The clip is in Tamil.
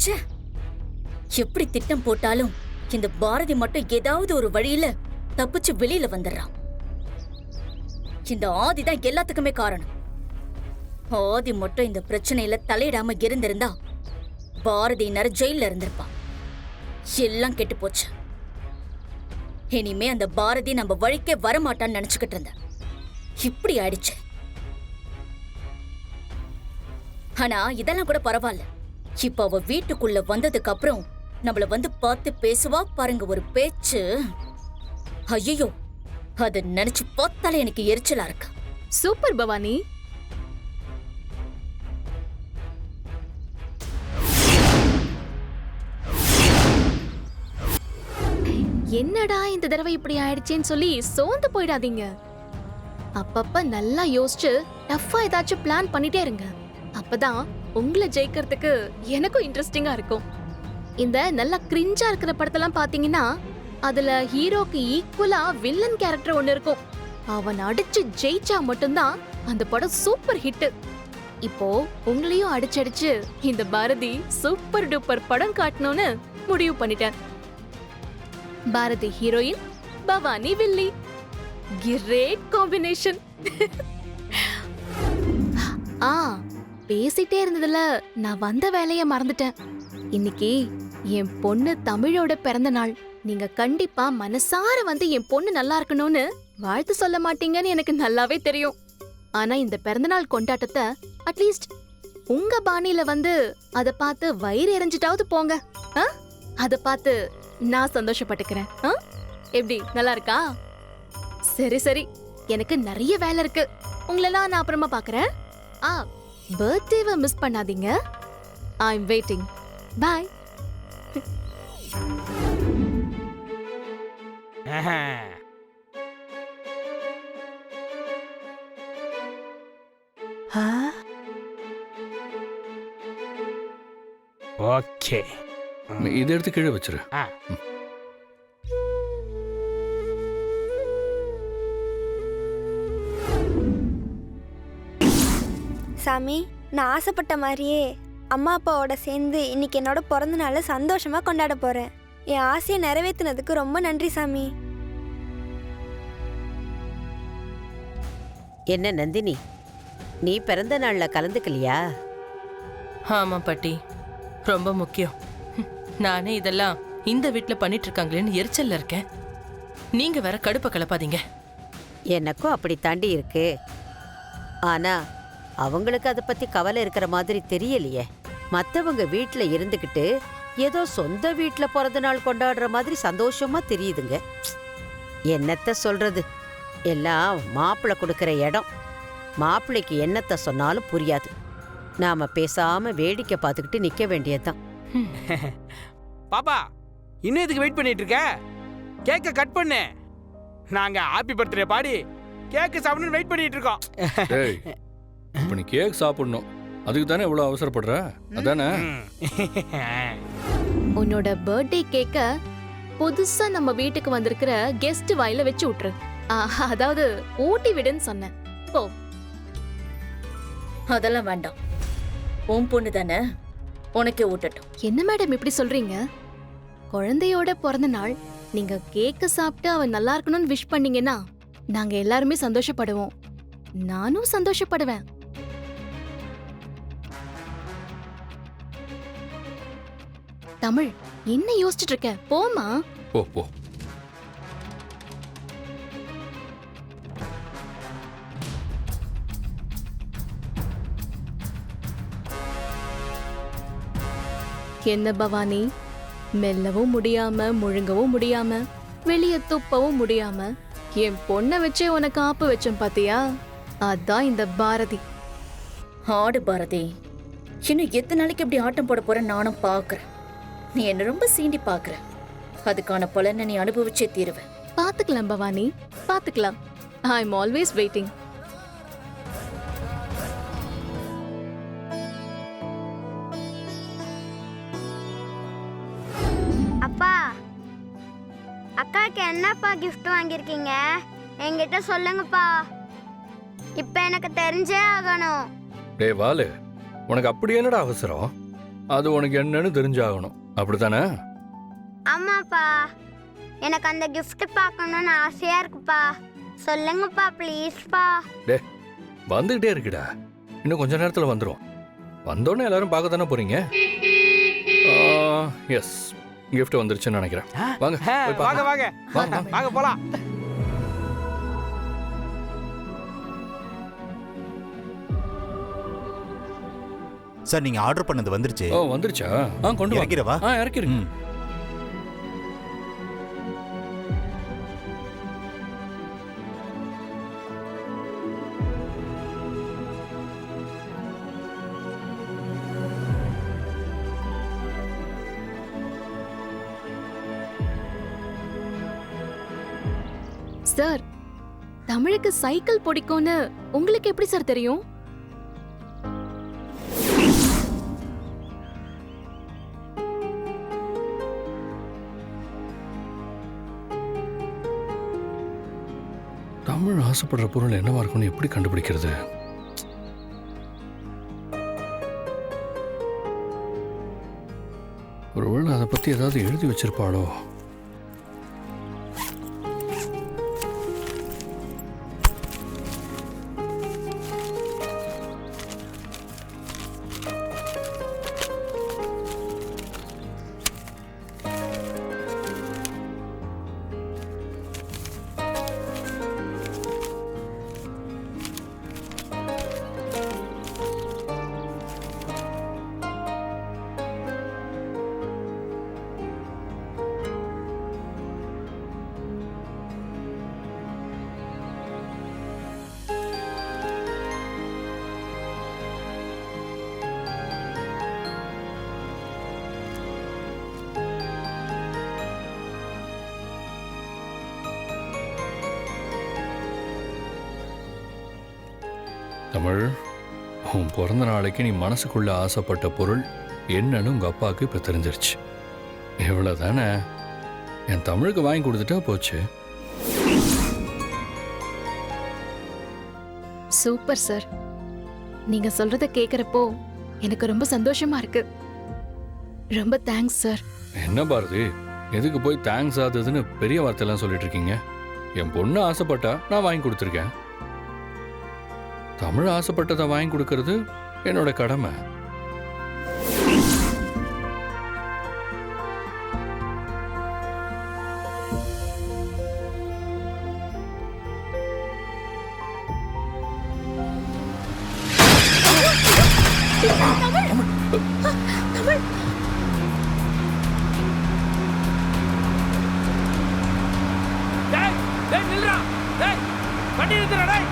ச்சே, எப்படி திட்டம் போட்டாலும் இந்த பாரதி மட்டும் ஏதாவது ஒரு வழியில தப்பிச்சு வெளியில வந்துடுறான். இந்த ஆதிதான் எல்லாத்துக்குமே காரணம். ஆதி மட்டும் இந்த பிரச்சனையில தலையிடாம இருந்திருந்தா பாரதியினர் ஜெயில இருந்திருப்பான். எல்லாம் கெட்டு போச்சு. இனிமே அந்த பாரதி நம்ம வழிக்கே வரமாட்டான்னு நினைச்சுக்கிட்டு இருந்த. இப்படி ஆயிடுச்சு. ஆனா இதெல்லாம் கூட பரவாயில்ல. இப்ப அவ வீட்டுக்குள்ள வந்ததுக்கு அப்புறம் நம்மள வந்து பார்த்து பேசுவா பாருங்க ஒரு பேச்சு. ஐயோ, அத நினைச்சு பார்த்தாலே எனக்கு எரிச்சலா இருக்கு. சூப்பர் பவானி. என்னடா இந்த தடவை இப்படி ஆயிடுச்சேன்னு சொல்லி சோர்ந்து போயிடாதீங்க. அப்பப்ப நல்லா யோசிச்சு டஃப்பா ஏதாச்சும் பிளான் பண்ணிட்டே இருங்க. அப்பதான் உங்களை ஜெயிக்கிறதுக்கு எனக்கும் இன்ட்ரெஸ்டிங்கா இருக்கும். இந்த நல்லா கிரிஞ்சா இருக்கிற படத்தெல்லாம் பாத்தீங்கன்னா அதுல ஹீரோக்கு ஈக்குவலா வில்லன் கேரக்டர் ஒண்ணு இருக்கும். அவன் அடிச்சு ஜெயிச்சா மட்டும்தான் அந்த படம் சூப்பர் ஹிட். இப்போ உங்களையும் அடிச்சடிச்சு இந்த பாரதி சூப்பர் டூப்பர் படம் காட்டணும்னு முடிவு பண்ணிட்டேன். பாரதி ஹீரோயின், பவானி வில்லி. Great combination. பேசிட்டே இருந்ததுல நான் வந்த வேலைய மறந்துட்டேன். இன்னைக்கு என் பொண்ணு தமிழோட பிறந்த நாள். நீங்க கண்டிப்பா மனசார வந்து என் பொண்ணு நல்லா இருக்கணும்னு வாழ்த்து சொல்ல மாட்டீங்கன்னு எனக்கு நல்லாவே தெரியும். ஆனா இந்த பிறந்தநாள் கொண்டாட்டத்தை அட்லீஸ்ட் உங்க பாணியில வந்து அத பார்த்து வயிறு எரிஞ்சிட்டாவது போங்க. அத பார்த்து நான் சந்தோஷப்பட்டுக்கிறேன். எப்படி, நல்லா இருக்கா? சரி சரி, எனக்கு நிறைய வேலை இருக்கு. உங்களெல்லாம் நான் அப்புறமா பாக்குறேன். பர்த்டேவை மிஸ் பண்ணாதீங்க. ஐ அம் வெயிட்டிங். பை. ஓகே, இதை எடுத்து கீழே வச்சிரு. சாமி, நான் ஆசைப்பட்ட மாதிரியே அம்மா அப்பாவோட சேர்ந்து இன்னைக்கு என்னோட பிறந்த நாளை சந்தோஷமா கொண்டாட போறேன். என் ஆசையை நிறைவேற்றினதுக்கு ரொம்ப நன்றி சாமி. என்ன நந்தினி, நீ பிறந்த நாள்ல கலந்துக்கலையா? ஆமா பாட்டி, ரொம்ப முக்கியம். நானே இதெல்லாம் இந்த வீட்டுல பண்ணிட்டு இருக்காங்களேன்னு எரிச்சல்ல இருக்கேன். நீங்க வேற கடுப்ப கலப்பாதீங்க. எனக்கும் அப்படி தாண்டி இருக்கு. ஆனா அவங்களுக்கு அதை பத்தி கவலை இருக்கிற மாதிரி தெரியலையே. மத்தவங்க வீட்டுல இருந்துகிட்டு ஏதோ சொந்த வீட்டுல பிறந்த நாள் கொண்டாடுற மாதிரி சந்தோஷமா தெரியுதுங்க. என்னத்த சொல்றது, எல்லாம் மாப்பிள்ளை கொடுக்கிற இடம். மாப்பிள்ளைக்கு என்னத்த சொன்னாலும் புரியாது. நாம பேசாம வேடிக்கை பார்த்துக்கிட்டு நிக்க வேண்டியதுதான். பாப்பா, இன்னும் இதுக்கு வெயிட் பண்ணிட்டு இருக்க? கேக்க கட் பண்ணு. நாங்க ஹாப்பி பர்த்டே பாடி கேக் சாப்பிடணும்னு வெயிட் பண்ணிட்டு இருக்கோம். டேய், இப்ப நீ கேக் சாப்பிடணும், அதுக்கு தானே இவ்வளவு அவசரப்படுற? அதானே? உன்னோட பர்த்டே கேக்க புதுசா நம்ம வீட்டுக்கு வந்திருக்கிற கெஸ்ட் வாயில வச்சு விட்டுரு. அதாவது ஊட்டி விடுன்னு சொன்னேன். போ. அதெல்லாம் வேண்டாம். உன் பொண்ணு தானே, உனக்கே ஊட்டட்டும். என்ன மேடம் இப்படி சொல்றீங்க? குழந்தையோட பிறந்த நாள், நீங்க கேக்க சாப்பிட்டு அவன் நல்லா இருக்கணும்னு விஷ் பண்ணீங்கன்னா நாங்க எல்லாருமே சந்தோஷப்படுவோம். நானும் சந்தோஷப்படுவேன். தமிழ், என்ன யோசிச்சுட்டு இருக்க? போமா. போ போ. என்ன பவானி, மெல்லவும் முடியாம முழுங்கவும் முடியாம வெளிய துப்பவும் முடியாம என் பொண்ணை வச்சே உனக்கு ஆப்பு வச்சேன் பாத்தியா? அதான் இந்த பாரதி. ஆடு பாரதி, இன்னும் எத்தனை நாளைக்கு இப்படி ஆட்டம் போட போற நானும் பாக்குறேன். நீ என்ன ரொம்ப சீண்டி பாக்குற. அதுக்கான பலனை நீ அனுபவிச்சே தீருவ. பாத்துக்கலாம் பவானி, பாத்துக்கலாம். I am always waiting. அப்பா, அக்காவுக்கு என்னப்பா கிஃப்ட் வாங்கியிருக்கீங்க? என்கிட்ட சொல்லுங்கப்பா, இப்ப எனக்கு தெரிஞ்சே ஆகணும். டேய் வாலு, உனக்கு அப்படி என்னடா அவசரம்? அது உனக்கு என்னன்னு தெரிஞ்சாகணும் அப்படித்தானே? ஆமாப்பா, எனக்கு அந்த gift பார்க்கணும்னு ஆசையா இருக்குப்பா. சொல்லுங்கப்பா ப்ளீஸ்ப்பா. வந்துகிட்டே இருக்குடா, இன்னும் கொஞ்ச நேரத்துல வந்துடும். வந்தோடனே எல்லாரும் பார்க்க தானே போறீங்க. எஸ், gift வந்துருச்சுன்னு நினைக்கிறேன். வாங்க போய் வாங்க பார்க்கலாம். வாங்க வாங்க. வாங்க போலாம். சார் நீங்க ஆர்டர் பண்ணது வந்துருச்சு. ஓ வந்துருச்சா? கொண்டு வா. இறக்கிறவா? இறக்கிருங்க. சார், தமிழுக்கு சைக்கிள் பிடிக்கும்னு உங்களுக்கு எப்படி சார் தெரியும்? தமிழ் ஆசைப்படுற பொருள் என்னவா இருக்கும்னு எப்படி கண்டுபிடிக்கிறது? ஒருவேளை அதை பத்தி ஏதாவது எழுதி வச்சிருப்பாளோ? தமிழ், உன் பிறந்த நாளைக்கு நீ மனசுக்குள்ள ஆசைப்பட்ட பொருள் என்னன்னு உங்க அப்பாவுக்கு இப்ப தெரிஞ்சிருச்சு. இவ்வளவுதானே? என் தமிழுக்கு வாங்கி கொடுத்துட்டா போச்சு. Super sir. நீங்க சொல்றத கேக்குறப்போ எனக்கு ரொம்ப சந்தோஷமா இருக்கு. ரொம்ப தேங்க்ஸ் சார். என்ன பாரதி, எதுக்கு போய் தேங்க்ஸ் ஆகுதுன்னு பெரிய வார்த்தையெல்லாம் சொல்லிட்டு இருக்கீங்க? என் பொண்ணு ஆசைப்பட்டா நான் வாங்கி கொடுத்துருக்கேன். தமிழ் ஆசைப்பட்டதை வாங்கி கொடுக்கறது என்னோட கடமை. டேய், டேய் நில்றா. டேய், வண்டி நிறுத்துடா டேய்.